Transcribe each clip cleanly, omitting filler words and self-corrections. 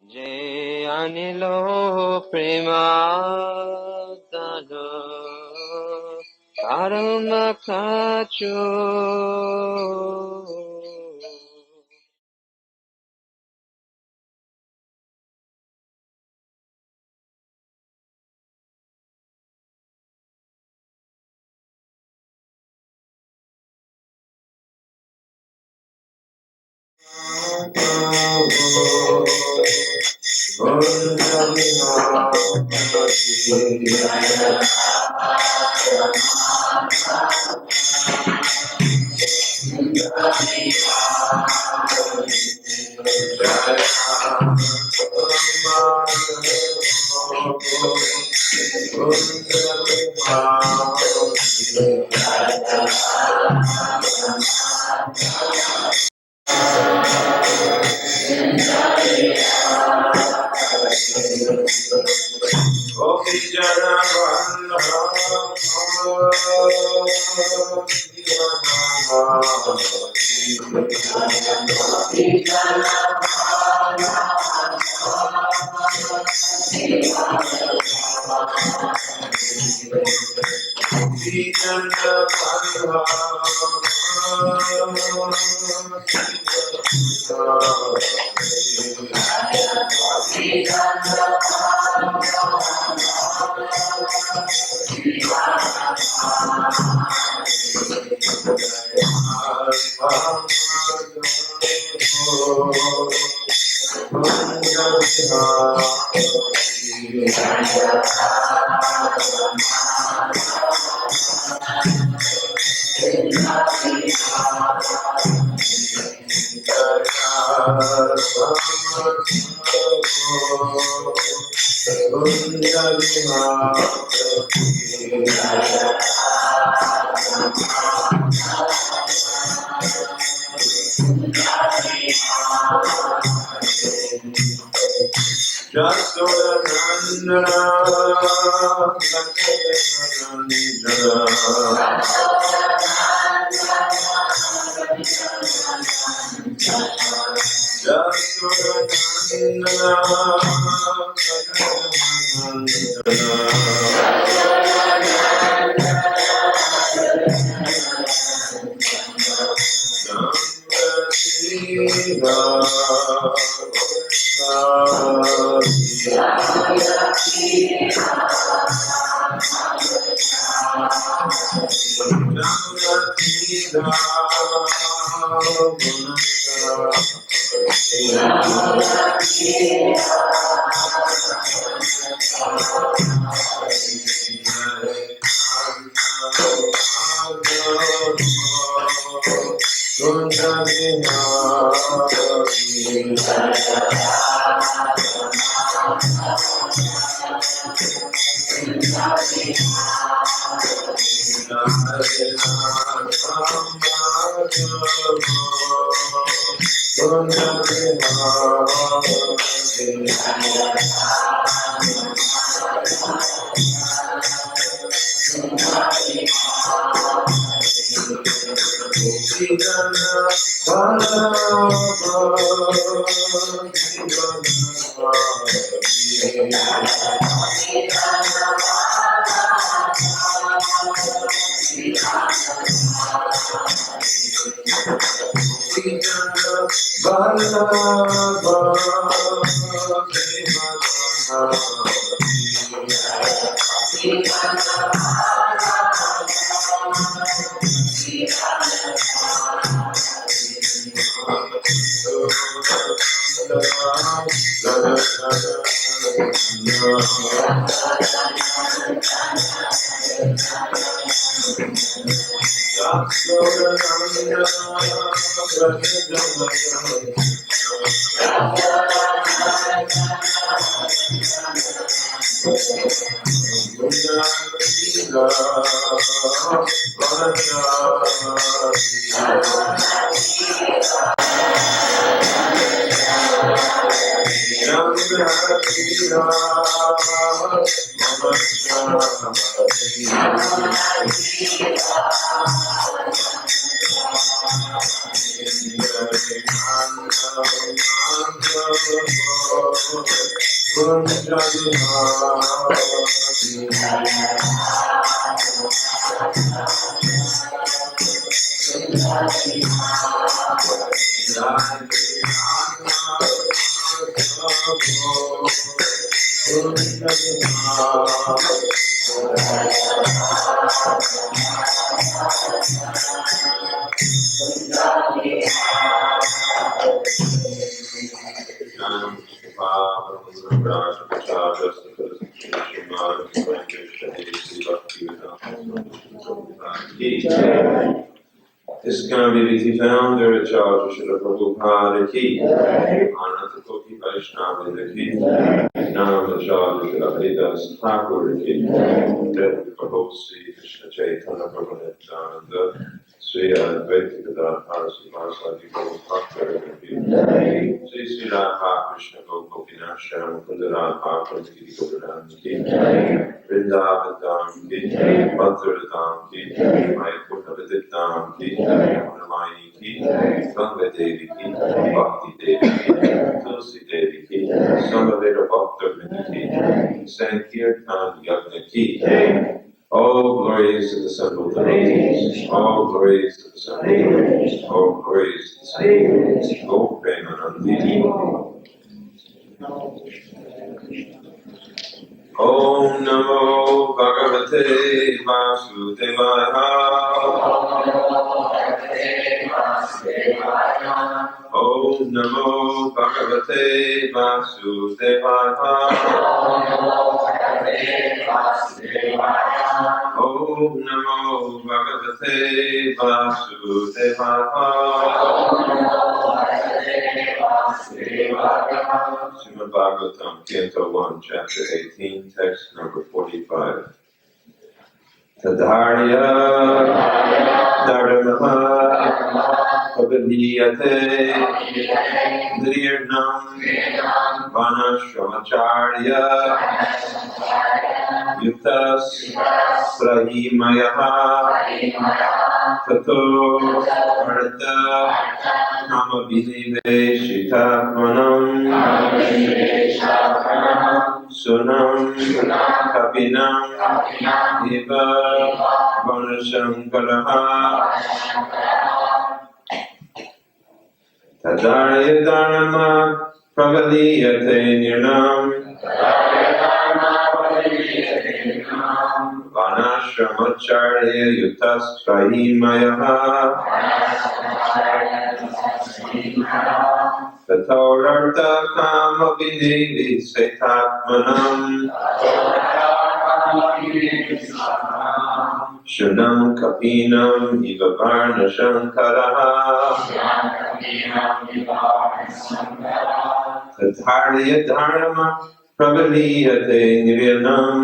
Jai Anilo Premadano Karma Kacho This Bhakti founder, Acharya Srila Prabhupada ki, Ananta Koti Vaishnava ki, Nam Acharya Srila Haridas Thakur ki, Dev Prabhu Sri Krishna Chaitanya Prabhu Nityananda, Sri Advaita Gadadhara Sivasadi Prabhu Bhaktivedanta ki, Sri Sri Radha Krishna Goswami Kundaradha Prabhu Govardhan ki, Vrindavan Dham ki, Mathura Dham ki, Mayapurna Vidit Dham ki, Purnamani ki, Ganga Devi ki, Bhakti Devi ki, Tulsi Devi ki, Samaveda Bhakta ki, Sankirtan Yagna ki. All glories to the Assembled Devotees, all glories to the Assembled Devotees, all glories to the Assembled Devotees, Go Premanandi. Om Namo Bhagavate Vasudevaya. Om Namo Bhagavate Vasudevaya. Om Namo Bhagavate Vasudevaya. Srimad Bhagavatam, Canto 1, Chapter 18, Text number 45. Tadharya Dharmaha Pavadiyate Dhirnam Varna-ashrama Yutas Prahimayaha Tato Artha Namabhiniveshitatmanam Sunam Kapinam Eva Varna-shankaraha Tadarya Dharma Pravaliyate Nirnam Varna-ashrama Yutas Prahimayaha Tatorartha Kama Vinevi Setatmanam Shunam Kapinam Iva Varna-shankaraha Tathārya Dharma Pravaliyate Niryanam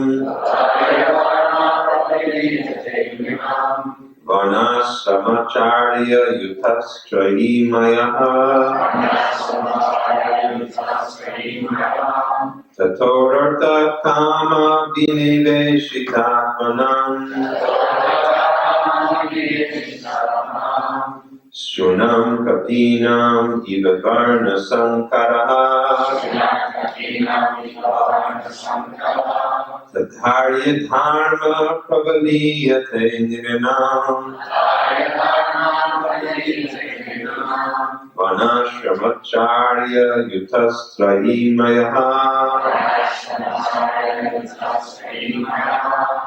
Varna-ashrama Yutas Prahimayaha Tatorartha Kama Viniveshitatmanam Shunam Kapinam Iva Varna-sankaraha Tathārya Dharma Pravaliyate Niryanam Varna-ashrama Yutas Prahimayaha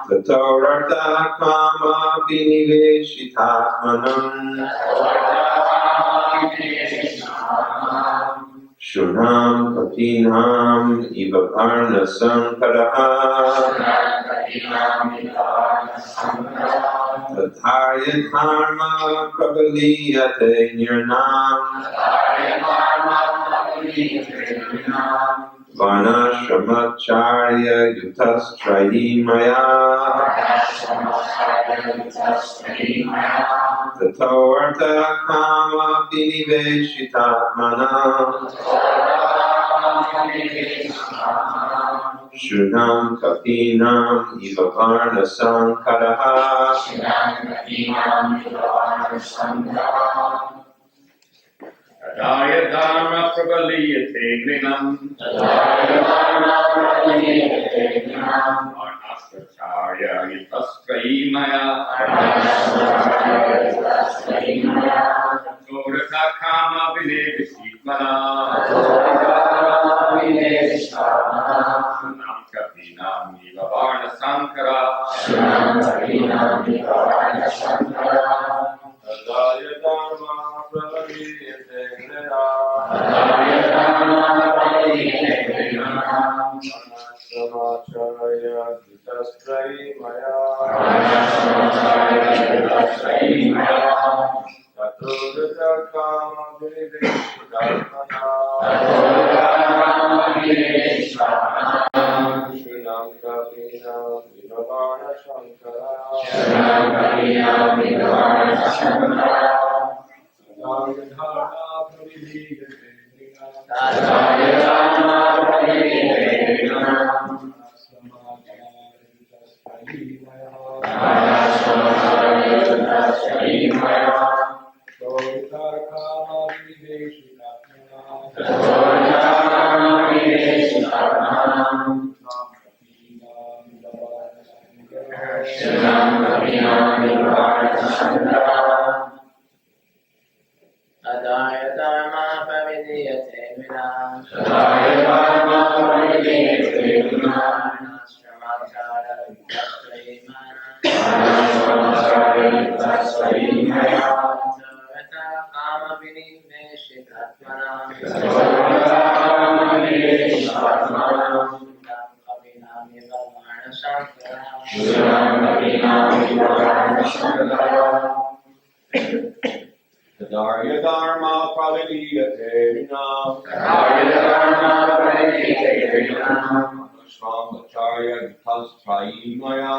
Tatorartha Kama Viniveshitatmanam Shunam Kapinam Iva Varna-sankaraha Tathārya Dharma Pravaliyate Niryanam Varna-ashrama Yutas Prahimayaha Tatorartha Kama Viniveshitatmanam Shunam Kapinam Iva Varna-sankaraha Tadaya dharma prabaliyate grinam. Varna-ashrama yitastrayimaya. Tatorata kama vinedishitmana. Shunam kapinam niva varna sankara. Tadaya dharma pravaliyate Varna-ashrama yitastrayimaya. Tatorata kama vinedishitmana. Shunam kapinam niva varna sankara. Adaya dharma pravidiyate vinam. Varna-ashrama yitastrayimaya. Tatorata kama viniveshitatmana. Shunam kapinam niva varna sankara. Tadarya dharma pravaliyate vinam. Varna-ashrama yitastrayimaya.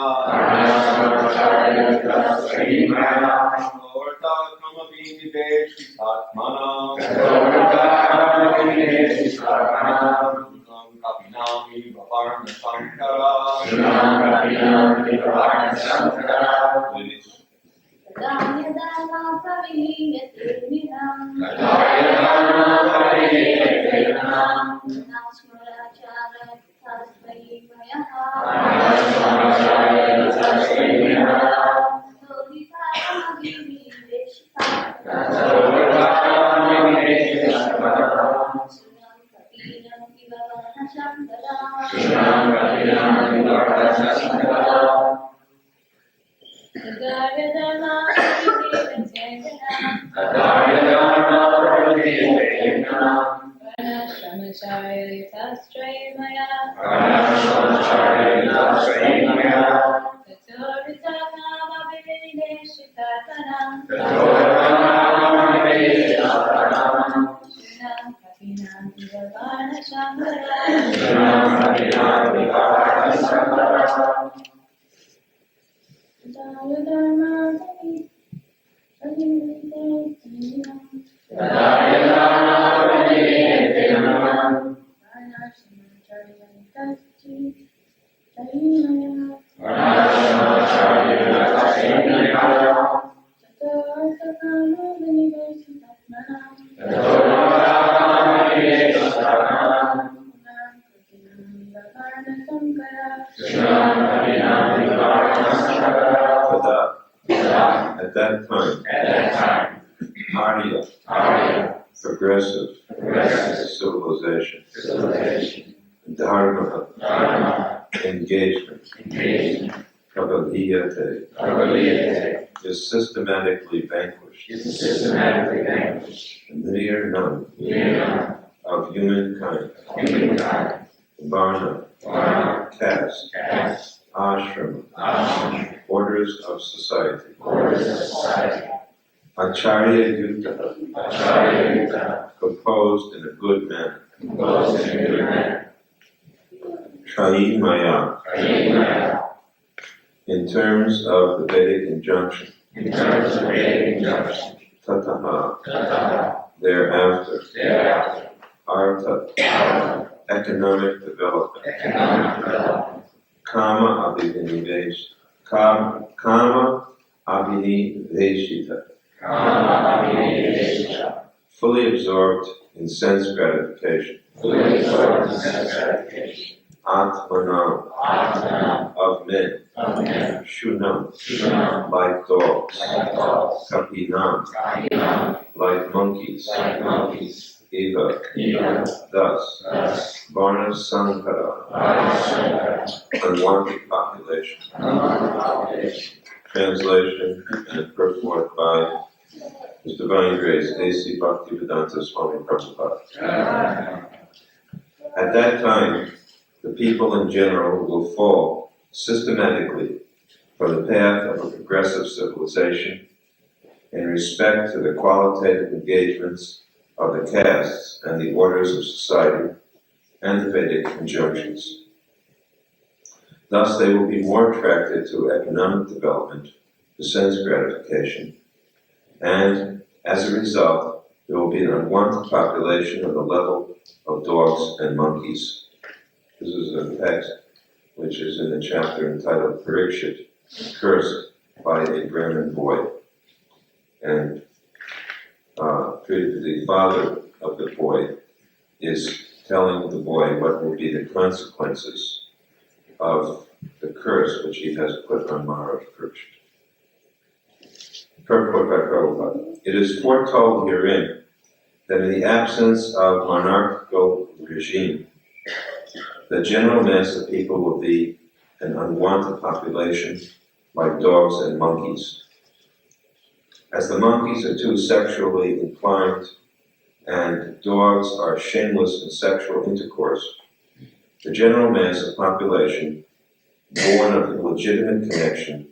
Tatorata kama viniveshitatmana. Shunam kapinam niva varna sankara. Adaya dharma pravidiyate vinam. At that time, Arya, progressive civilization, Dharma, engagement, Pravaliyate, is systematically vanquished, near none of humankind, Varna, caste, ashrama, orders of society, Acharya Yuta, composed in a good manner, Trayimaya, in terms of the Vedic injunction, Tataha, thereafter, Artha, economic development, Kama Abhiniveshita, fully absorbed in sense gratification. Atmanam, of men, Shunam, like dogs, Kapinam, like monkeys, Eva, thus, Varna-ashrama, unwanted population. Translation and purport by His Divine Grace, A.C. Bhaktivedanta Swami Prabhupada. At that time, the people in general will fall systematically from the path of a progressive civilization in respect to the qualitative engagements of the castes and the orders of society and the Vedic injunctions. Thus, they will be more attracted to economic development, to sense gratification, and as a result, there will be an unwanted population of the level of dogs and monkeys. This is a text which is in the chapter entitled Parikshit, Cursed by a Brahmin Boy. And the father of the boy is telling the boy what will be the consequences of the curse which he has put on Maharaj Krishna. Purport by Prabhupada. It is foretold herein that in the absence of monarchical regime, the general mass of people will be an unwanted population like dogs and monkeys. As the monkeys are too sexually inclined and dogs are shameless in sexual intercourse, the general mass of population, born of illegitimate connection,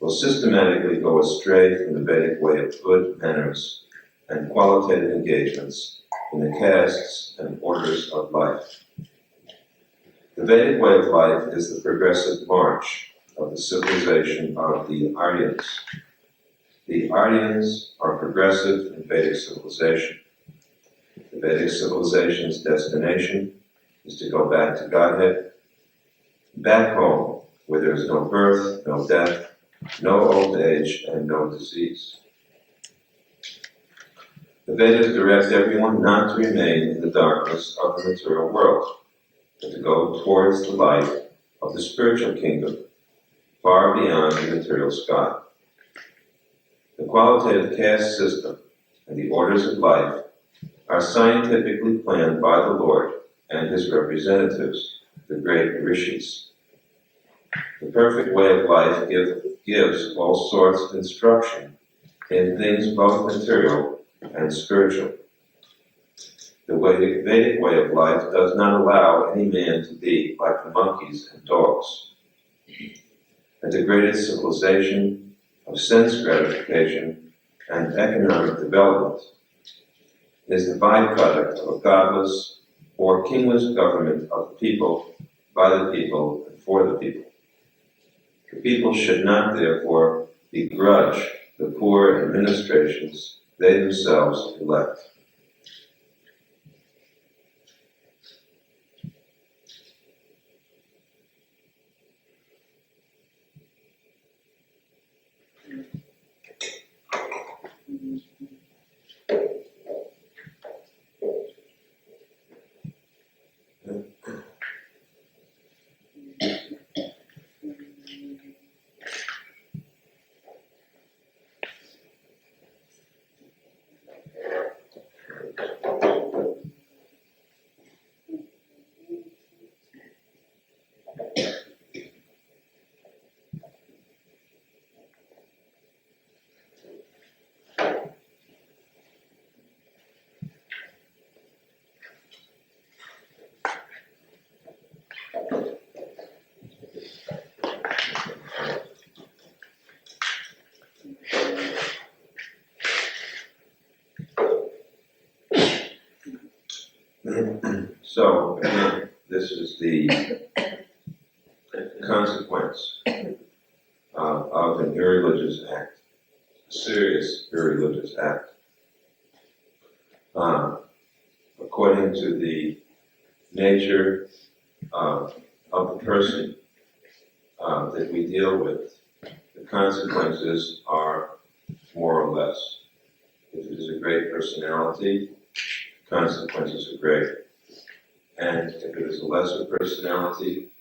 will systematically go astray from the Vedic way of good manners and qualitative engagements in the castes and orders of life. The Vedic way of life is the progressive march of the civilization of the Aryans. The Aryans are progressive in Vedic civilization. The Vedic civilization's destination is to go back to Godhead, back home, where there is no birth, no death, no old age, and no disease. The Vedas direct everyone not to remain in the darkness of the material world, but to go towards the light of the spiritual kingdom, far beyond the material sky. The qualitative caste system and the orders of life are scientifically planned by the Lord and his representatives, the great rishis. The perfect way of life gives all sorts of instruction in things both material and spiritual. The Vedic way of life does not allow any man to be like the monkeys and dogs. A degraded civilization of sense gratification and economic development is the byproduct of a godless or kingless government of the people, by the people, and for the people. The people should not, therefore, begrudge the poor administrations they themselves elect. So, again, this is the consequence of an irreligious act, a serious irreligious act. According to the nature of the person that we deal with, the consequences are more or less. If it is a great personality, consequences are great. And if it is a lesser personality,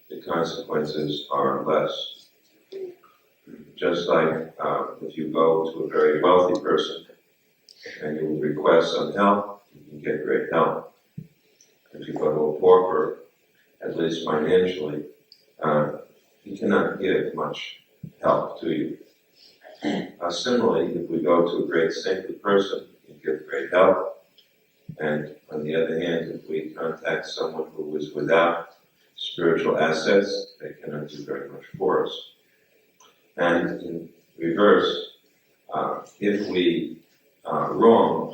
the consequences are less. Just like if you go to a very wealthy person and you request some help, you can get great help. If you go to a pauper, at least financially, he cannot give much help to you. Similarly, if we go to a great saintly person, you give great help. And on the other hand, if we contact someone who is without spiritual assets, they cannot do very much for us. And in reverse, if we wrong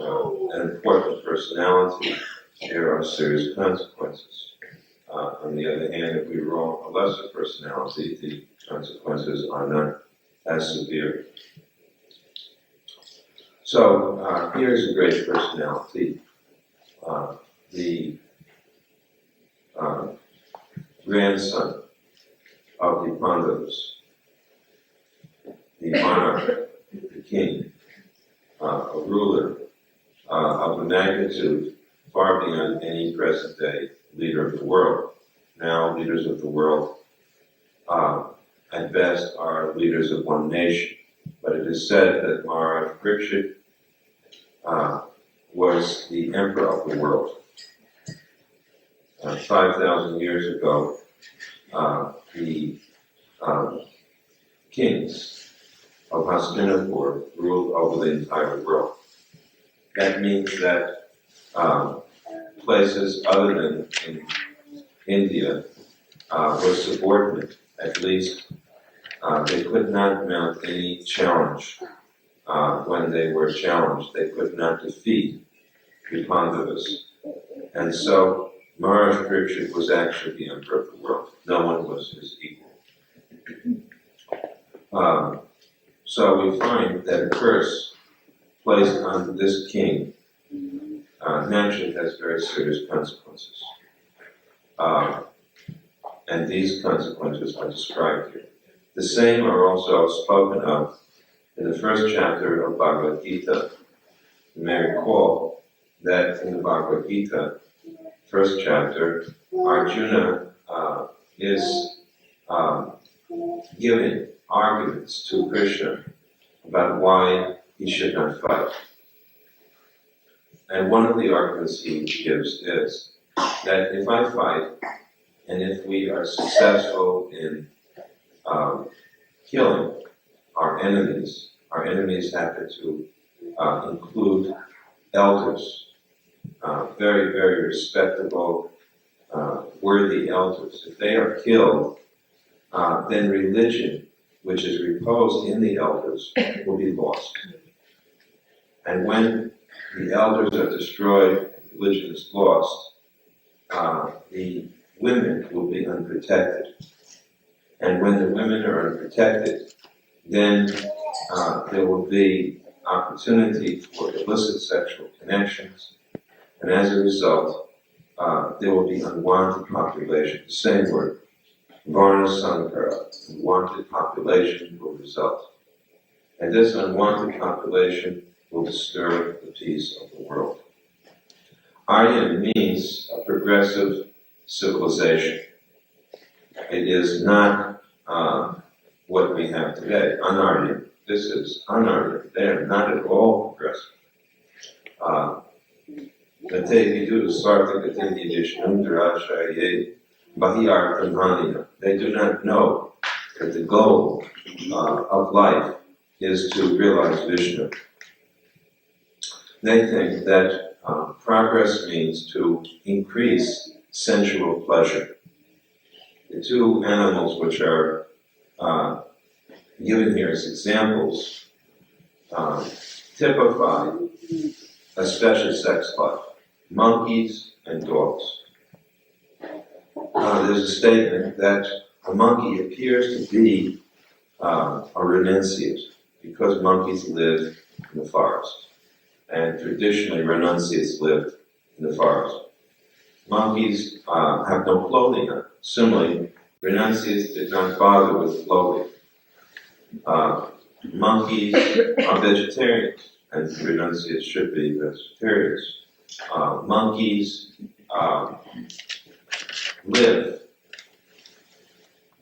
an important personality, there are serious consequences. On the other hand, if we wrong a lesser personality, the consequences are not as severe. So here's a great personality. The grandson of the Pandavas, the monarch, the king, a ruler of a magnitude far beyond any present day leader of the world. Now leaders of the world at best are leaders of one nation, but it is said that Maharaj Krishna was the emperor of the world. 5,000 years ago, the kings of Hastinapur ruled over the entire world. That means that places other than in India were subordinate. At least they could not mount any challenge. When they were challenged, they could not defeat the Pandavas. And so Maharaj Krishna was actually the emperor of the world. No one was his equal. So we find that a curse placed on this king naturally has very serious consequences. And these consequences are described here. The same are also spoken of in the first chapter of Bhagavad Gita. You may recall that in the Bhagavad Gita, first chapter, Arjuna is giving arguments to Krishna about why he should not fight. And one of the arguments he gives is that if I fight, and if we are successful in killing our enemies happen to include elders, very, very respectable, worthy elders. If they are killed, then religion, which is reposed in the elders, will be lost. And when the elders are destroyed, religion is lost, the women will be unprotected. And when the women are unprotected, then there will be opportunity for illicit sexual connections, and as a result, there will be unwanted population. The same word, Varna-ashrama, unwanted population will result. And this unwanted population will disturb the peace of the world. Aryan means a progressive civilization. It is not what we have today, unaryan. This is unaryan. They are not at all progressive. They do not know that the goal of life is to realize Vishnu. They think that progress means to increase sensual pleasure. The two animals which are given here as examples typify a special sex life, monkeys and dogs. There's a statement that a monkey appears to be a renunciate because monkeys live in the forest. And traditionally, renunciates lived in the forest. Monkeys have no clothing on. Similarly, renunciates did not bother with clothing. Monkeys are vegetarians. and renunciates should be vegetarians. Monkeys live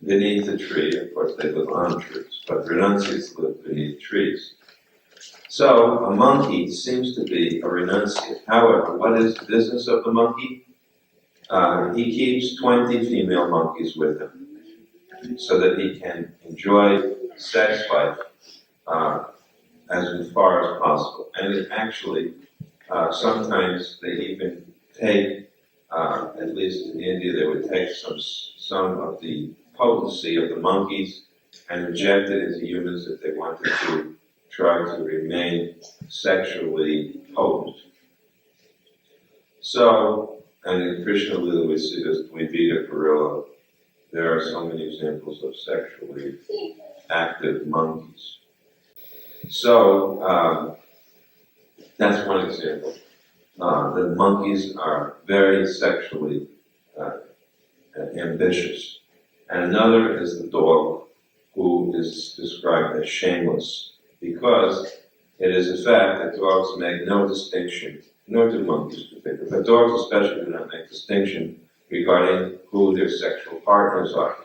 beneath the tree. Of course, they live on trees, but renunciates live beneath trees. So, a monkey seems to be a renunciate. However, what is the business of the monkey? He keeps 20 female monkeys with him so that he can enjoy sex life as far as possible. And it actually, sometimes they even take, at least in India, they would take some of the potency of the monkeys and inject it into humans if they wanted to try to remain sexually potent. So, and in Krishna Lila we see this, we beat a gorilla. There are so many examples of sexually active monkeys. So, that's one example. The monkeys are very sexually ambitious. And another is the dog, who is described as shameless, because it is a fact that dogs make no distinction, nor do monkeys particularly, but dogs especially do not make distinction regarding who their sexual partners are.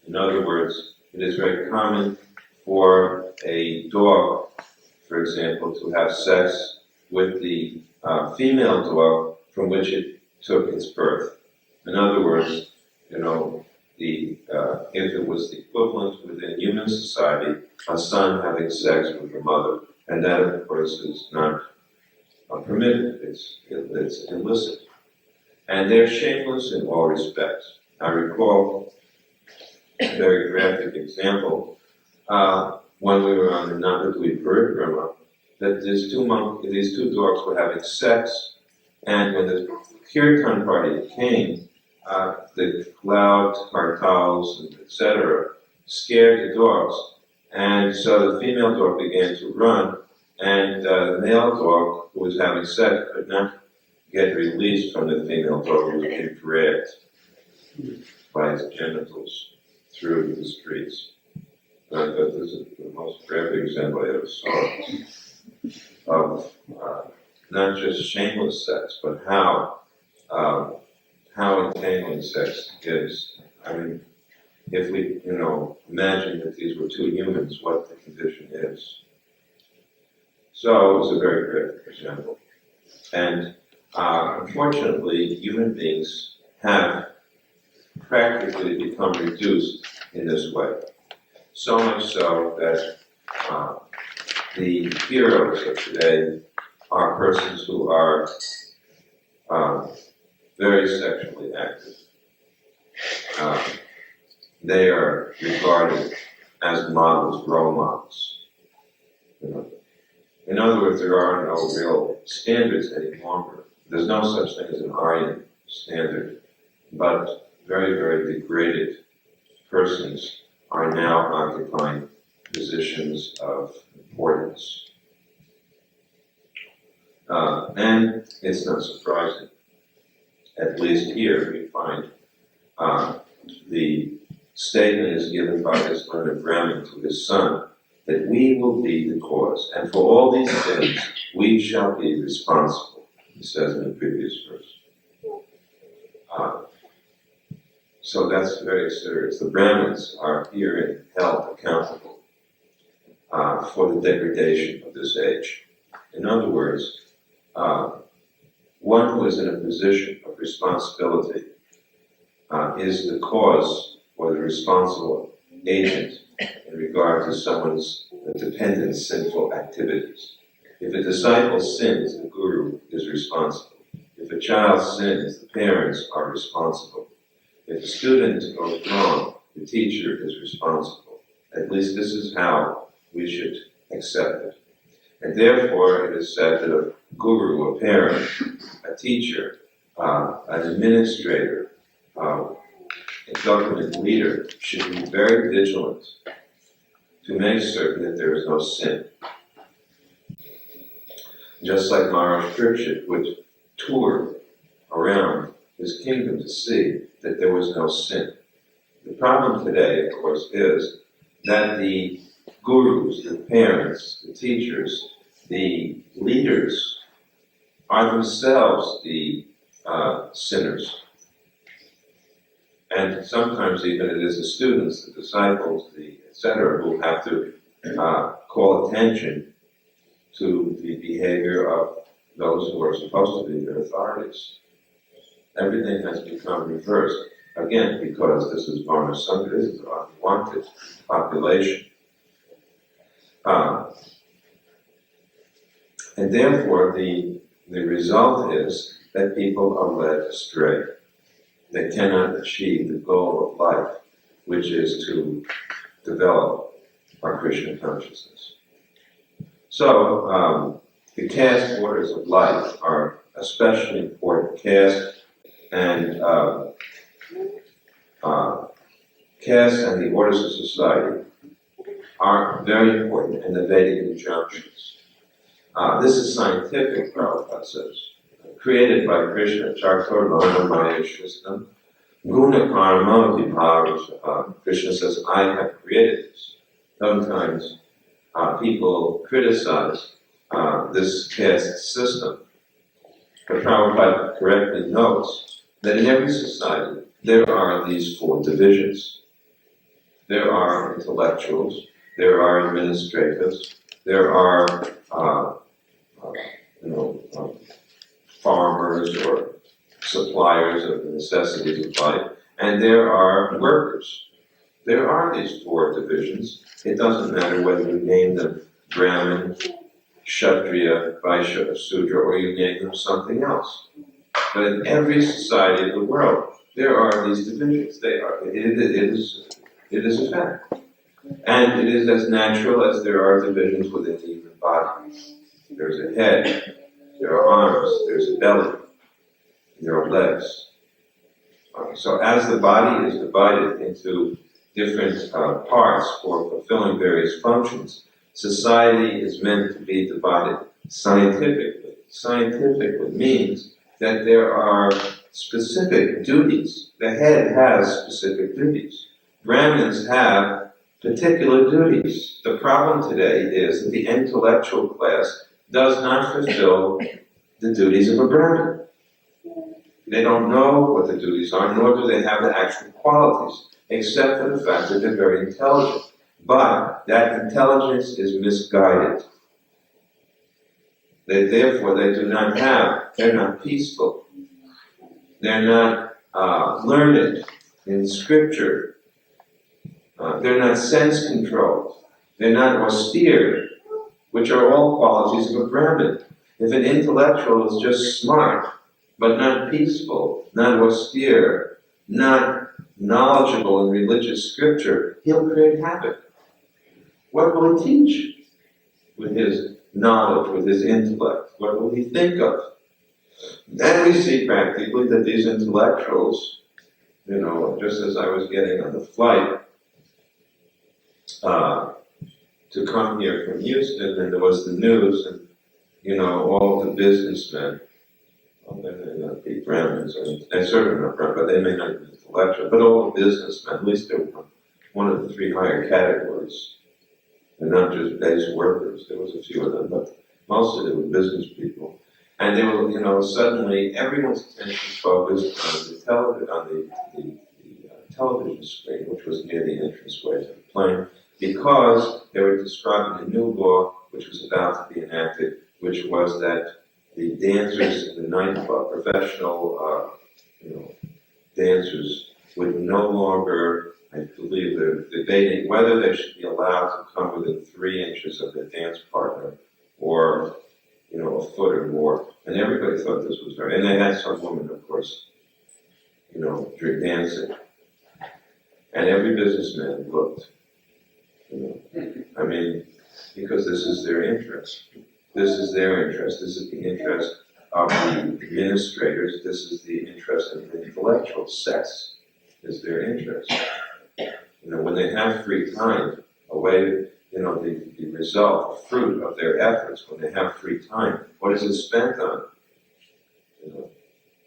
In other words, it is very common for a dog, for example, to have sex with the female dog from which it took its birth. In other words, if it was the equivalent within human society, a son having sex with a mother, and that, of course, is not permitted. It's illicit. And they're shameless in all respects. I recall a very graphic example when we were on the Navadvip Parikrama, that these two dogs were having sex, and when the kirtan party came, the loud kartals and etc. scared the dogs, and so the female dog began to run, and the male dog who was having sex could not get released from the female dog who was being dragged by his genitals through the streets. And I thought this is the most graphic example I ever saw of not just shameless sex, but how entangling sex is. I mean, if we, imagine that these were two humans, what the condition is. So it was a very graphic example. And unfortunately, human beings have practically become reduced in this way. So much so that the heroes of today are persons who are very sexually active. They are regarded as models, role models. In other words, there are no real standards any longer. There's no such thing as an Aryan standard, but very, very degraded persons are now occupying positions of importance. And it's not surprising. At least here we find the statement is given by this learned Brahmin to his son, that we will be the cause, and for all these things we shall be responsible, he says in the previous verse. So that's very serious. The Brahmins are here held accountable for the degradation of this age. In other words, one who is in a position of responsibility is the cause or the responsible agent in regard to someone's dependent sinful activities. If a disciple sins, the guru is responsible. If a child sins, the parents are responsible. If a student goes wrong, the teacher is responsible. At least this is how we should accept it. And therefore, it is said that a guru, a parent, a teacher, an administrator, a government leader should be very vigilant to make certain that there is no sin. Just like Maharaj would tour around his kingdom to see that there was no sin. The problem today, of course, is that the gurus, the parents, the teachers, the leaders are themselves the sinners. And sometimes even it is the students, the disciples, the etc., who have to call attention to the behavior of those who are supposed to be their authorities. Everything has become reversed. Again, because this is Varna-ashrama, this is an unwanted population. And therefore, the result is that people are led astray. They cannot achieve the goal of life, which is to develop our Krishna consciousness. So, the caste orders of life are especially important. Caste and the orders of society are very important in the Vedic injunctions. This is scientific, Prabhupada says. Created by Krishna, Chartur Lana Maya Shristam, Guna Karma Vibhavisha. Krishna says, I have created this. Sometimes people criticize this caste system. But Prabhupada correctly notes that in every society there are these four divisions. There are intellectuals, there are administrators, there are farmers or suppliers of the necessities of life, and there are workers. There are these four divisions. It doesn't matter whether you name them Brahmin, Kshatriya, Vaishya, or Sudra, or you name them something else. But in every society of the world, there are these divisions. It is a fact. And it is as natural as there are divisions within the human body. There's a head, there are arms, there's a belly, there are legs. So as the body is divided into different parts for fulfilling various functions, society is meant to be divided scientifically. Scientifically means that there are specific duties. The head has specific duties. Brahmins have particular duties. The problem today is that the intellectual class does not fulfill the duties of a Brahmin. They don't know what the duties are, nor do they have the actual qualities, except for the fact that they're very intelligent. But that intelligence is misguided. Therefore, they're not peaceful. They're not learned in scripture. They're not sense-controlled. They're not austere, which are all qualities of a Brahmin. If an intellectual is just smart, but not peaceful, not austere, not knowledgeable in religious scripture, he'll create havoc. What will he teach with his knowledge, with his intellect? What will he think of? And we see practically that these intellectuals, just as I was getting on the flight to come here from Houston, and there was the news, and all the businessmen, they may not be Brahmins, and certainly not Brahmins, but they may not be intellectual, but all the businessmen, at least they're one of the three higher categories. They're not just base workers. There was a few of them, but mostly they were business people. And they were, suddenly everyone's attention focused on the television screen, which was near the entranceway to the plane, because they were describing a new law which was about to be enacted, which was that the dancers in the nightclub, professional, dancers, would no longer, I believe they're debating whether they should be allowed to come within 3 inches of their dance partner, or, a foot or more. And everybody thought this was right. And they had some women, of course, dancing. And every businessman looked, because this is their interest. This is their interest. This is the interest of the administrators. This is the interest of the intellectual sex, is their interest. When they have free time, the result, the fruit of their efforts, when they have free time, what is it spent on?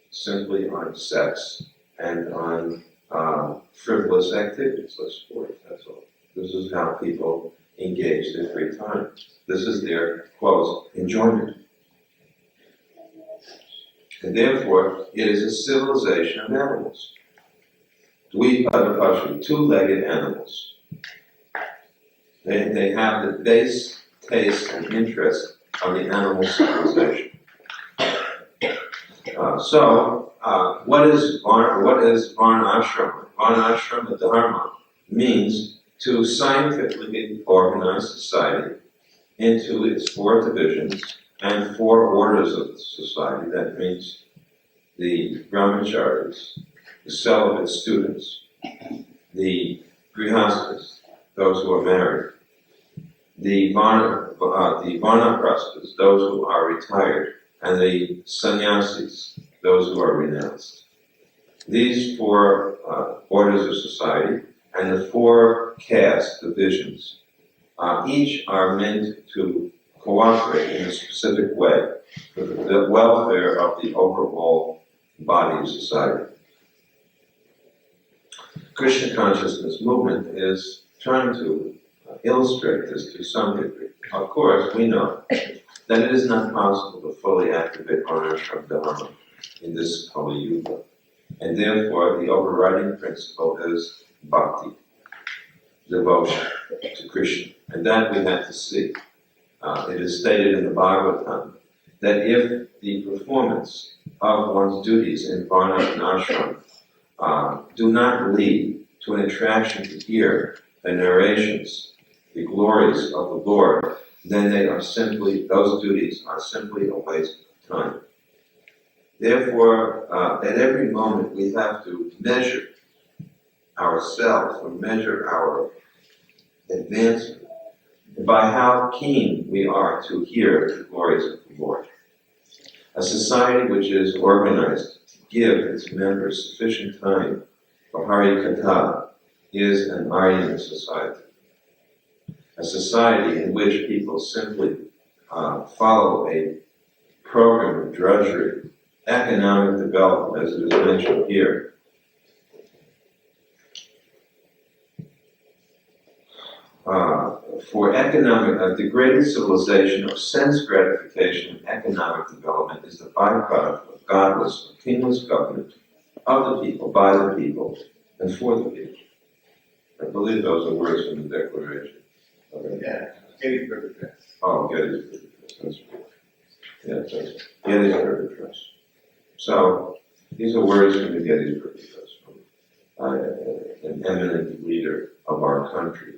Simply on sex and on frivolous activities, let's support it, that's all. This is how people engage their free time. This is their, quote, enjoyment. And therefore, it is a civilization of animals. Dvipadapashu, two-legged animals. They have the base taste and interest of the animal civilization. What is Varna-ashrama? Varna-ashrama dharma means to scientifically organize society into its four divisions and four orders of society. That means the brahmacharis, the celibate students, the grihastas, those who are married, the vanaprasthas, those who are retired, and the sannyasis, those who are renounced. These four orders of society and the four caste divisions, each are meant to cooperate in a specific way for the welfare of the overall body of society. Krishna Consciousness movement is trying to illustrate this to some degree. Of course, we know that it is not possible to fully activate Varna-ashrama dharma in this Kali Yuga. And therefore, the overriding principle is Bhakti, devotion to Krishna. And that we have to see. It is stated in the Bhagavatam that if the performance of one's duties in Varna and Ashram do not lead to an attraction to hear the narrations, the glories of the Lord, then those duties are simply a waste of time. Therefore, at every moment we have to measure ourselves or measure our advancement by how keen we are to hear the glories of the Lord. A society which is organized to give its members sufficient time for Hari Katha is an Aryan society. A society in which people simply follow a program of drudgery, economic development, as it is mentioned here. For economic, the greatest civilization of sense gratification and economic development is the byproduct of godless, kingless government of the people, by the people, and for the people. I believe those are words from the Declaration. Yeah, Gettysburg Address. Oh, Gettysburg Address, that's right. Yeah, that's right. Gettysburg Address. So, these are words from the Gettysburg Address, from an eminent leader of our country.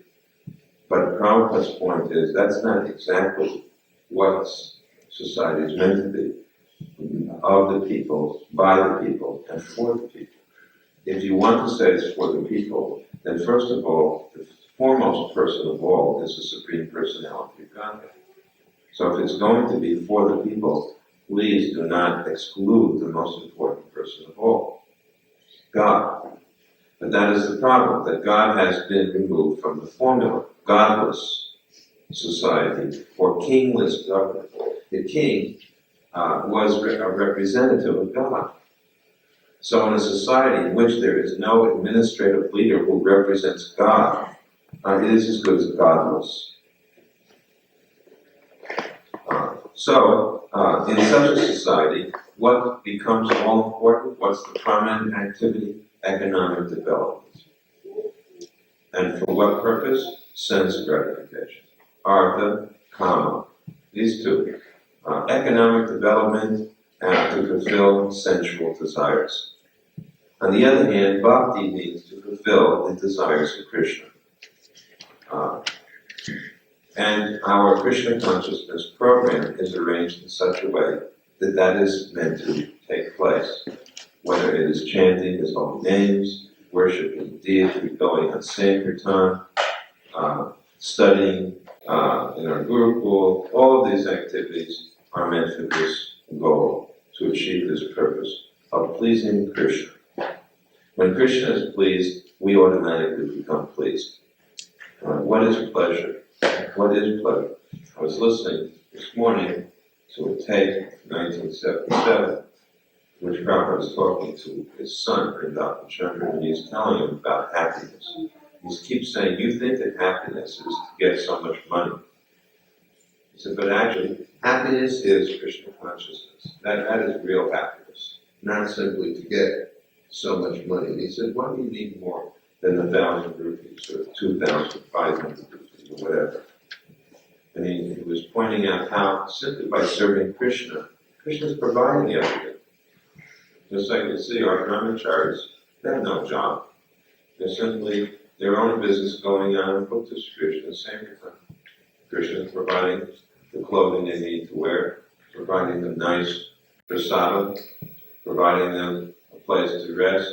But Prabhupada's point is that's not exactly what society is meant to be. Of the people, by the people, and for the people. If you want to say it's for the people, then first of all, the foremost person of all is the Supreme Personality of Godhead. So if it's going to be for the people, please do not exclude the most important person of all, God. But that is the problem, that God has been removed from the formula. Godless society or kingless government. The king was a representative of God. So in a society in which there is no administrative leader who represents God, it is as good as godless. In such a society, what becomes all important? What's the prominent activity? Economic development. And for what purpose? Sense gratification. Artha, kama. These two. Economic development and to fulfill sensual desires. On the other hand, bhakti means to fulfill the desires of Krishna. And our Krishna Consciousness program is arranged in such a way that that is meant to take place. Whether it is chanting His holy names, worshiping deity, going on Sankirtan, studying in our Gurukul, all of these activities are meant for this goal, to achieve this purpose of pleasing Krishna. When Krishna is pleased, we automatically become pleased. What is pleasure? What is pleasure? I was listening this morning to a tape from 1977, which Prabhupada was talking to his son, Dr. Chandra, and he's telling him about happiness. he keeps saying, you think that happiness is to get so much money. He said, but actually, happiness is Krishna consciousness. That is real happiness, not simply to get so much money. He said, why do you need more than 1,000 rupees or 2,500 rupees or whatever? And he was pointing out how simply by serving Krishna, Krishna's providing everything. Just like you see our brahmacharis, they have no job. They're simply their own business going on and put to Krishna. The same time, Krishna is providing the clothing they need to wear, providing them nice prasadam, providing them a place to rest.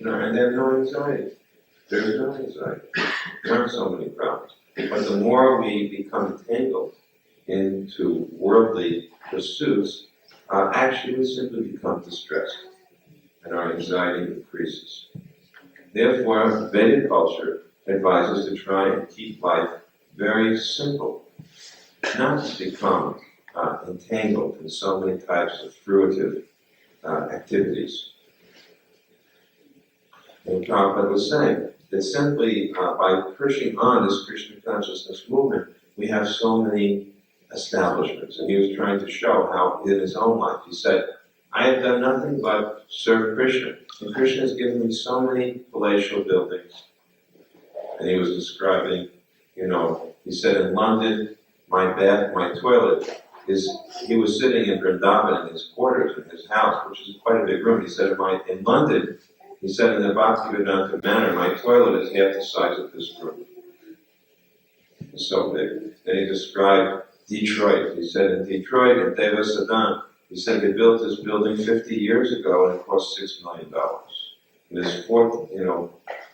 And they have no anxiety. There's no anxiety. There aren't so many problems. But the more we become entangled into worldly pursuits, actually we simply become distressed, and our anxiety increases. Therefore, Vedic culture advises to try and keep life very simple, not to become entangled in so many types of fruitive activities. And Prabhupada was saying that simply by pushing on this Krishna consciousness movement, we have so many establishments. And he was trying to show how in his own life, he said, I have done nothing but serve Krishna. And Krishna has given me so many palatial buildings. And he was describing, he said in London, my bath, my toilet he was sitting in Vrindavan in his quarters, in his house, which is quite a big room. He said, in London, he said in the Bhaktivedanta manner, my toilet is half the size of this room. It's so big. Then he described Detroit. He said in Detroit, in Deva Sadan, he said they built this building 50 years ago and it cost $6 million. And this I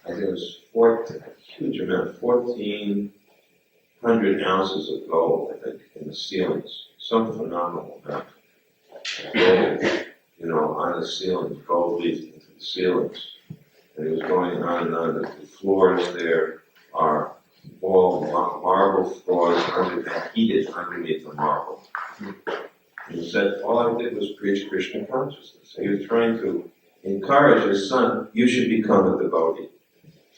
think it was a huge amount, 1,400 ounces of gold, I think, in the ceilings. Some phenomenal amount of gold, on the ceilings, gold leaf into the ceilings. And it was going on and on. The floors there are all marble floors heated underneath the marble. And he said, all I did was preach Krishna consciousness. He was trying to encourage his son, you should become a devotee.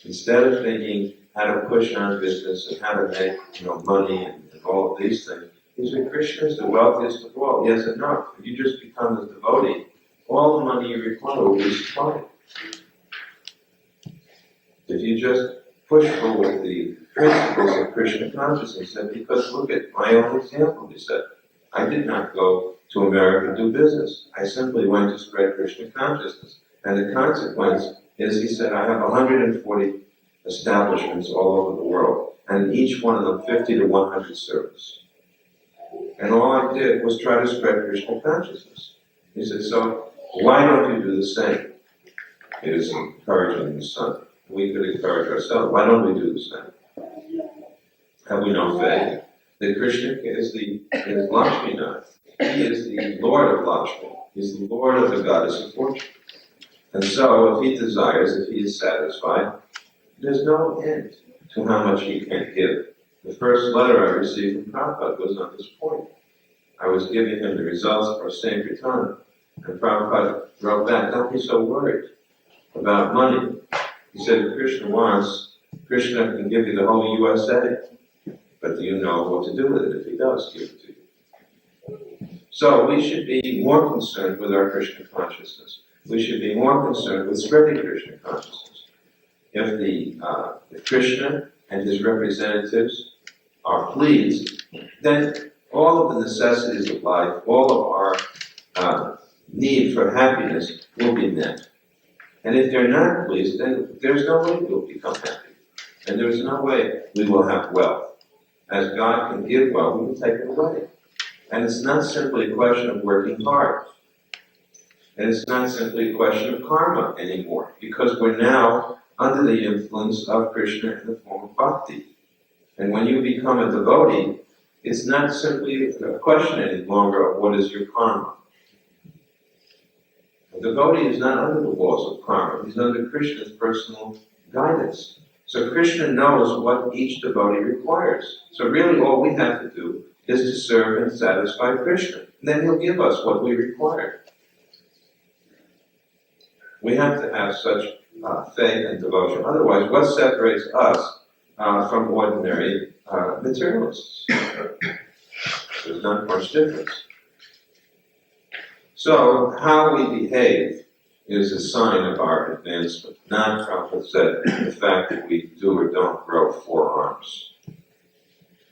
Instead of thinking how to push on business and how to make money and all of these things, he said, Krishna is the wealthiest of all. He has enough. If you just become a devotee, all the money you require will be supplied. If you just push forward the principles of Krishna consciousness, and because look at my own example, he said, I did not go to America to do business. I simply went to spread Krishna consciousness. And the consequence is, he said, I have 140 establishments all over the world, and each one of them 50 to 100 servants. And all I did was try to spread Krishna consciousness. He said, so why don't you do the same? It is encouraging the son. We could encourage ourselves. Why don't we do the same? Have we no faith that Krishna is Lakshminath? He is the Lord of Lakshmi. He's the Lord of the goddess of fortune. And so, if he desires, if he is satisfied, there's no end to how much he can give. The first letter I received from Prabhupada was on this point. I was giving him the results for Sankirtan, and Prabhupada wrote back, don't be so worried about money. He said, if Krishna wants, Krishna can give you the whole USA. But do you know what to do with it if he does give it to you? So we should be more concerned with our Krishna consciousness. We should be more concerned with spreading Krishna consciousness. If Krishna and his representatives are pleased, then all of the necessities of life, all of our need for happiness will be met. And if they're not pleased, then there's no way we'll become happy. And there's no way we will have wealth. As God can give wealth, we will take it away. And it's not simply a question of working hard. And it's not simply a question of karma anymore, because we're now under the influence of Krishna in the form of bhakti. And when you become a devotee, it's not simply a question any longer of what is your karma. A devotee is not under the laws of karma. He's under Krishna's personal guidance. So Krishna knows what each devotee requires. So really all we have to do is to serve and satisfy Krishna. And then he'll give us what we require. We have to have such faith and devotion. Otherwise, what separates us from ordinary materialists? There's not much difference. So, how we behave is a sign of our advancement, not, Prabhupada said, the fact that we do or don't grow 4 arms.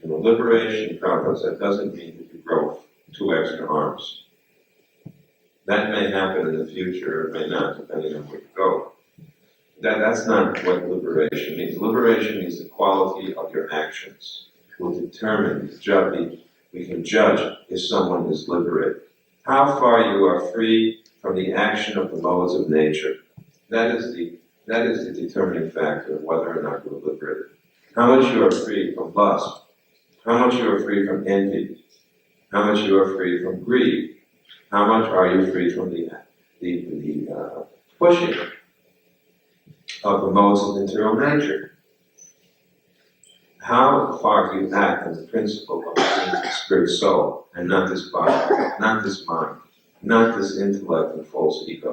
In the liberation, Prabhupada said, doesn't mean that you grow 2 extra arms. That may happen in the future, or it may not, depending on where you go. That's not what liberation means. Liberation means the quality of your actions will determine, we can judge if someone is liberated. How far you are free from the action of the modes of nature. That is the determining factor of whether or not you are liberated. How much you are free from lust. How much you are free from envy. How much you are free from greed. How much are you free from the pushing of the modes of material nature? How far do you act on the principle of being spirit soul and not this body, not this mind, not this intellect and false ego?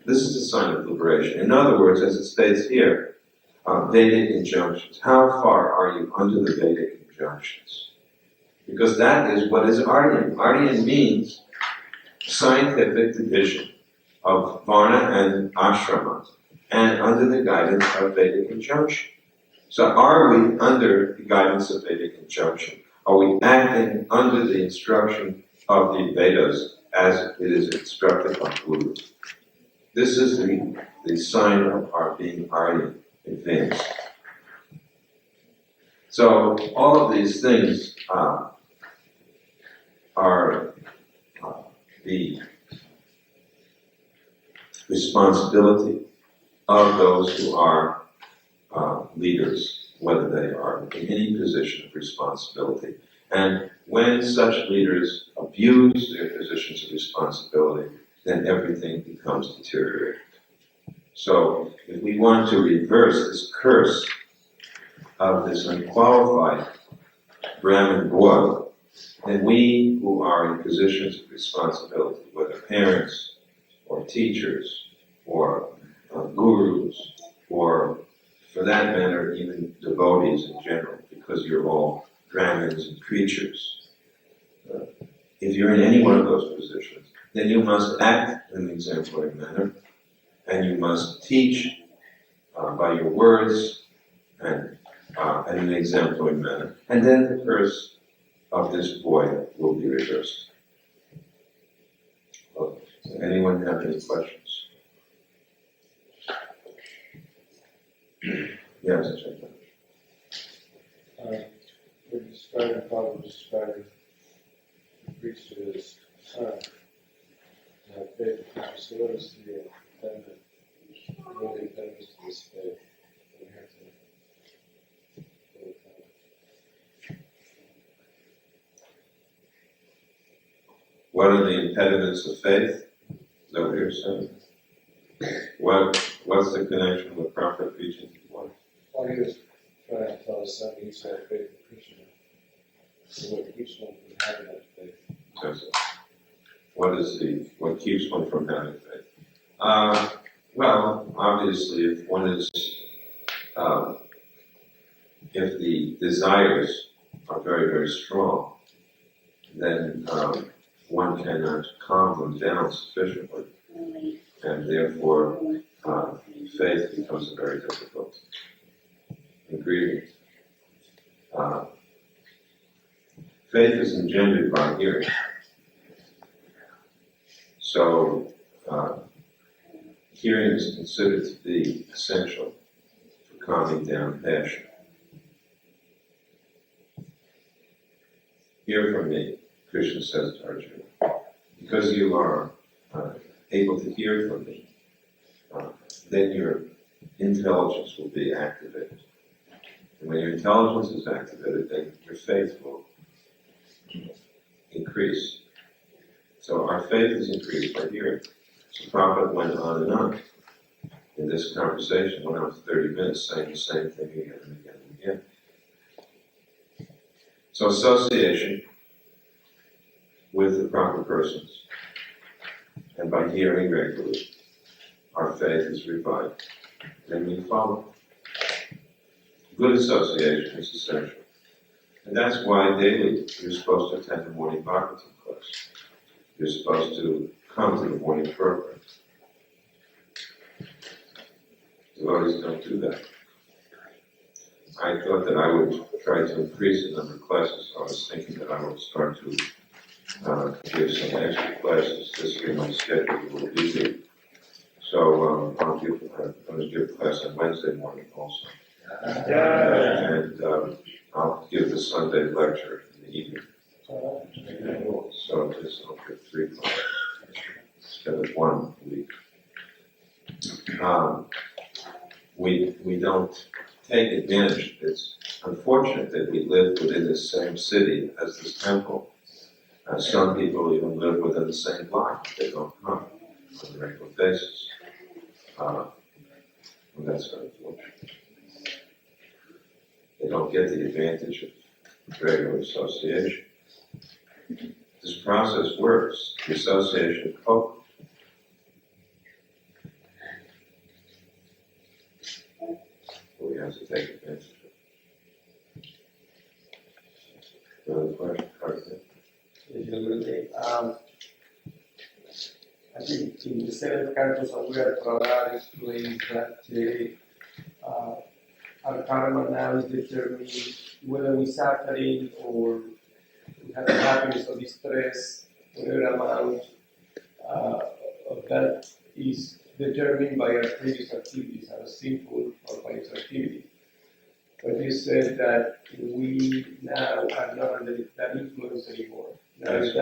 This is a sign of liberation. In other words, as it states here, Vedic injunctions. How far are you under the Vedic injunctions? Because that is what is Aryan. Aryan means scientific division of Varna and ashrama, and under the guidance of Vedic injunction. So are we under the guidance of Vedic injunction? Are we acting under the instruction of the Vedas as it is instructed by Guru? This is the sign of our being Aryan, advanced. So all of these things are the responsibility of those who are leaders, whether they are in any position of responsibility. And when such leaders abuse their positions of responsibility, then everything becomes deteriorated. So if we want to reverse this curse of this unqualified Brahmin boy, then we who are in positions of responsibility, whether parents or teachers or gurus or, for that matter, even devotees in general, because you're all Brahmins and preachers. If you're in any one of those positions, then you must act in an exemplary manner, and you must teach by your words and in an exemplary manner. And then the curse of this boy will be reversed. Okay. Does anyone have any questions? Yes, check that. We're describing, Father was describing the priest to his son. Faith, so what is the impediment? What are the impediments to this faith? What are the impediments of faith? Is that what you're saying? What's the connection with proper preaching? Well, he was trying to tell his son he needs to have faith in Krishna. So what keeps one from having that faith? That's it. What keeps one from having faith? Well, obviously, if one is, if the desires are very, very strong, then one cannot calm them down sufficiently, and therefore faith becomes a very difficult ingredient. Faith is engendered by hearing. So, hearing is considered to be essential for calming down passion. Hear from me, Krishna says to Arjuna. Because you are able to hear from me, then your intelligence will be activated. And when your intelligence is activated, then your faith will increase. So our faith is increased by hearing. So Prabhupada went on and on in this conversation, went on for 30 minutes saying the same thing again and again and again. So association with the proper persons, and by hearing regularly, our faith is revived, then we follow. Good association is essential. And that's why daily you're supposed to attend the morning Bhagavatam class. You're supposed to come to the morning program. Devotees don't do that. I thought that I would try to increase the number of classes. I was thinking that I would start to give some extra classes. This year my schedule is a little busy. So I'm going to give a class on Wednesday morning also. And I'll give the Sunday lecture in the evening. So just I'll give 3 classes instead of 1 a week. We don't take advantage. It's unfortunate that we live within the same city as this temple. Some people even live within the same block. They don't come on a regular basis. And that's unfortunate. They don't get the advantage of regular association. This process works. The association copes. We have to take advantage of it. Another question? I think in the 7th cantos of where Prabhupada explains that our karma now is determined whether we suffering or we have happiness or distress, whatever amount of that is determined by our previous activities, our sinful or pious activity. But you said that we now are not under that influence anymore. Now is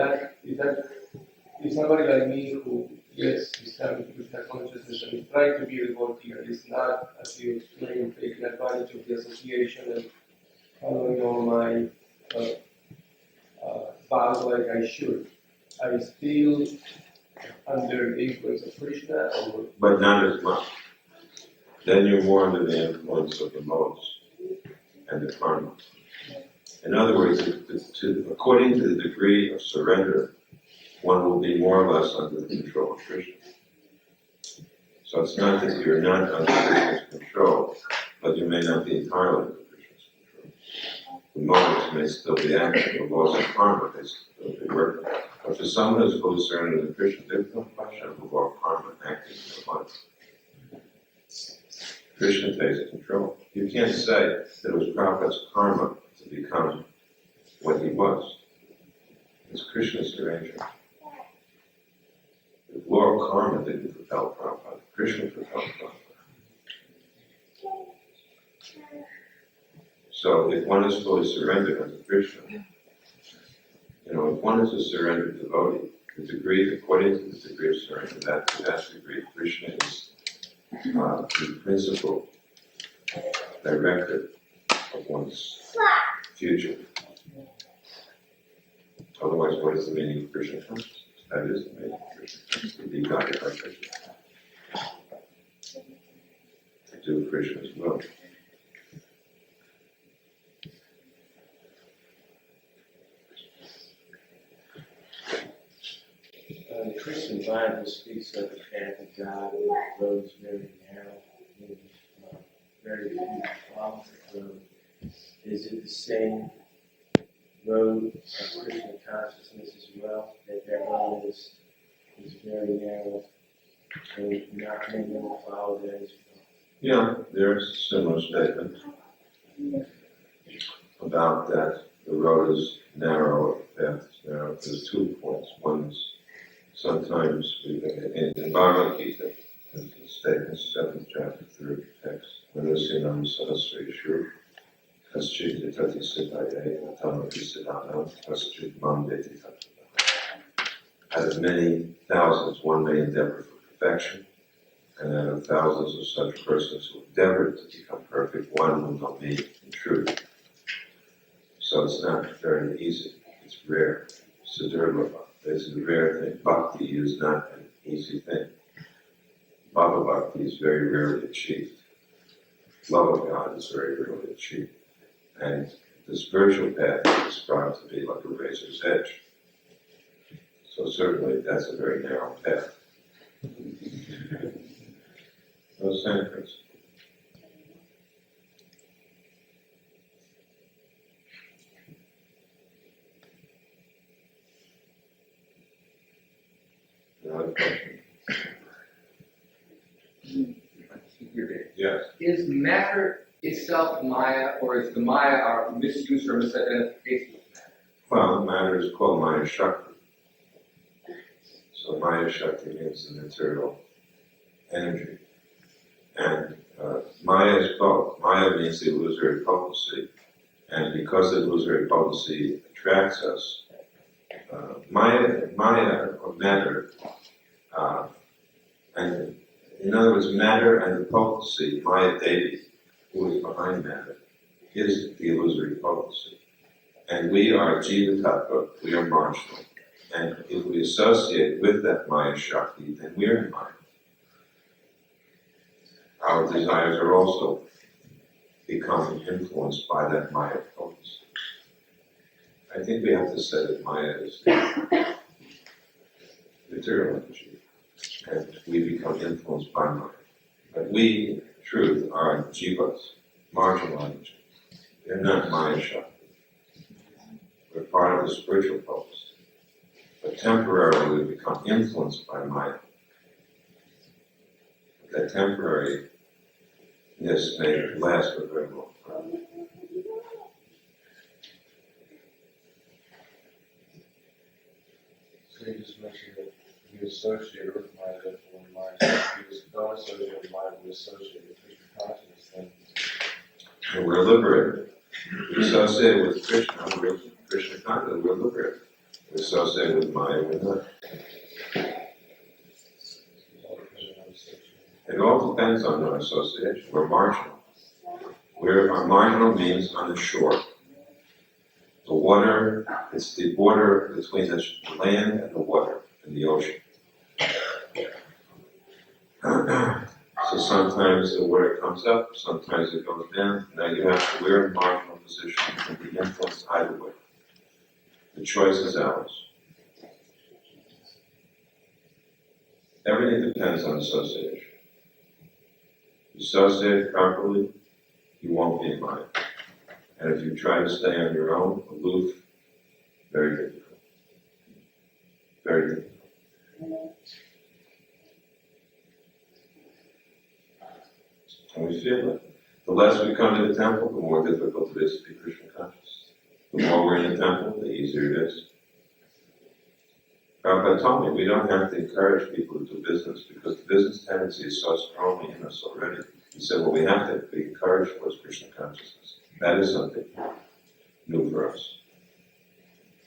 somebody like me who, yes, is coming to Krishna consciousness and is trying to be a devotee, and is not, as you explained, taking advantage of the association and following all my vows like I should. Are you still under the influence of Krishna? Or? But not as much. Then you're more under the influence of the modes and the karma. In other words, according to the degree of surrender, one will be more or less under the control of Krishna. So it's not that you're not under Krishna's control, but you may not be entirely under Krishna's control. The motives may still be active, the laws of karma may still be working. But for someone who's fully surrendered to Krishna, there's no question of the law of karma acting in their life. Krishna takes control. You can't say that it was Prabhupada's karma to become what he was. It's Krishna's arrangement. The law of karma didn't propel Prabhupada. Krishna propelled Prabhupada. So if one is fully surrendered unto Krishna, if one is a surrendered devotee, the degree, according to the degree of surrender, that degree, Krishna is the principal director of one's future. Otherwise, what is the meaning of Krishna consciousness? That is the meaning of Krishna consciousness, to be guided by Krishna. To do Krishna's will. The Christian Bible speaks of the path of God, and the road is very narrow, and very few follow the road. Is it the same road of Krishna consciousness as well? That road is very narrow, and not many will follow that as well. Yeah, there's a similar statement about that. The road is narrow, the path is narrow. There's 2 points. One is sometimes in Bhagavad Gita, there's a statement, 7th chapter, 3rd text, Manusinam Sahasri Shur, Kaschit Yatati Siddhaye, Natamati Siddhanam, Kaschit Mandeti Tattva. Out of many thousands, one may endeavor for perfection, and out of thousands of such persons who endeavor to become perfect, one will know me in truth. So it's not very easy, it's rare. Siddharma. This is a rare thing. Bhakti is not an easy thing. Bhava Bhakti is very rarely achieved. Love of God is very rarely achieved. And the spiritual path is described to be like a razor's edge. So certainly that's a very narrow path. Those same principles. Another question? Yes. Is matter itself Maya, or is the Maya our misuse or misidentification of matter? Well, matter is called Maya Shakti. So Maya Shakti means the material energy. And Maya is both. Maya means the illusory potency. And because the illusory potency attracts us, Maya or matter, and in other words, matter and the potency, Maya Devi, who is behind matter, is the illusory potency. And we are Jiva Tattva, we are marginal. And if we associate with that Maya Shakti, then we're in Maya. Our desires are also become influenced by that Maya potency. I think we have to say that Maya is material energy, and we become influenced by Maya. But we, in truth, are jivas, marginal energy. They're not Maya Shakti. We're part of the spiritual potency. But temporarily we become influenced by Maya. That temporariness may last for a very long time. So you just mentioned that you associate with Maya, therefore Maya. If you just don't associate with Maya, we associate with Krishna consciousness, then And we're liberated. We associate with Krishna, we're Krishna consciousness, we're liberated. We associate with Maya, we're not. It all depends on our association. We're marginal. Our marginal means on the shore. The water, it's the border between the land and the water, and the ocean. So sometimes the water comes up, sometimes it goes down. Now we're in a marginal position. You can be influenced either way. The choice is ours. Everything depends on association. You associate properly, you won't be in Maya. And if you try to stay on your own, aloof, very difficult. Very difficult. And we feel it. The less we come to the temple, the more difficult it is to be Krishna conscious. The more we're in the temple, the easier it is. Prabhupada told me we don't have to encourage people to do business because the business tendency is so strongly in us already. He said, well, we have to be encouraged towards Krishna consciousness. That is something new for us.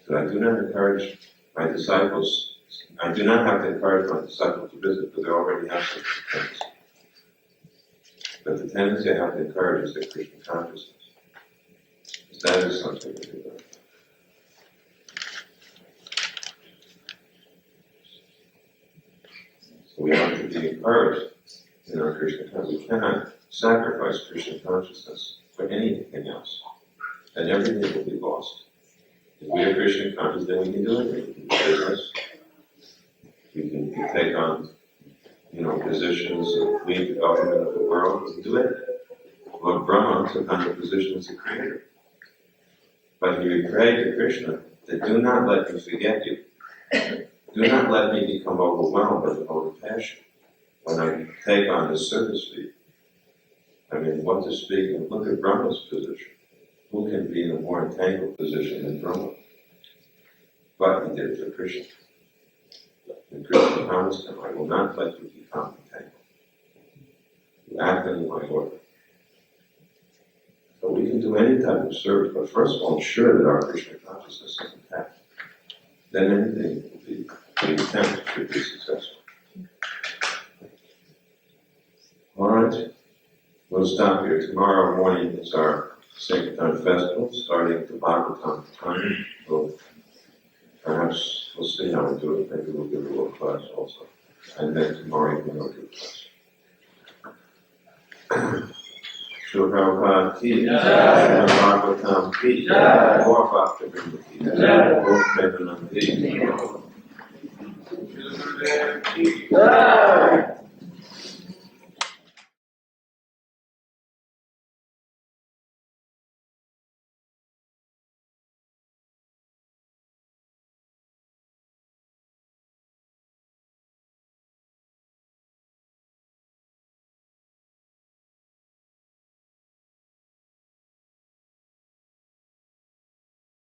So I do not encourage my disciples, I do not have to encourage my disciples to visit because they already have such a tendency. But the tendency I have to encourage is the Krishna consciousness. That is something to do. So we have to be encouraged in our Krishna consciousness. We cannot sacrifice Krishna consciousness for anything else. And everything will be lost. If we are Krishna conscious, then we can do anything. We can do business. We can take on, positions and lead the government of the world. We can do anything. Lord Brahma took on the position as the creator. But he would pray to Krishna that do not let me forget you. Do not let me become overwhelmed by the holy passion when I take on this service for you. I mean, what to speak, and look at Brahma's position. Who can be in a more entangled position than Brahma? But he did it for Krishna. And Krishna promised him, I will not let you become entangled. You act in my order. So we can do any type of service, but first of all, ensure that our Krishna consciousness is intact. Then anything will be, the attempt should be successful. All right, we'll stop here. Tomorrow morning is our Sankirtan festival, starting at the Bhagavatam time. Perhaps we'll see how we do it. Maybe we'll give a little class also. And then tomorrow evening we'll do a class. Srila Prabhupada ki jai, Srila Bhagavatam ki jai, Gaur Bhaktivedanta ki jai, Gaur Premanandi ki jai.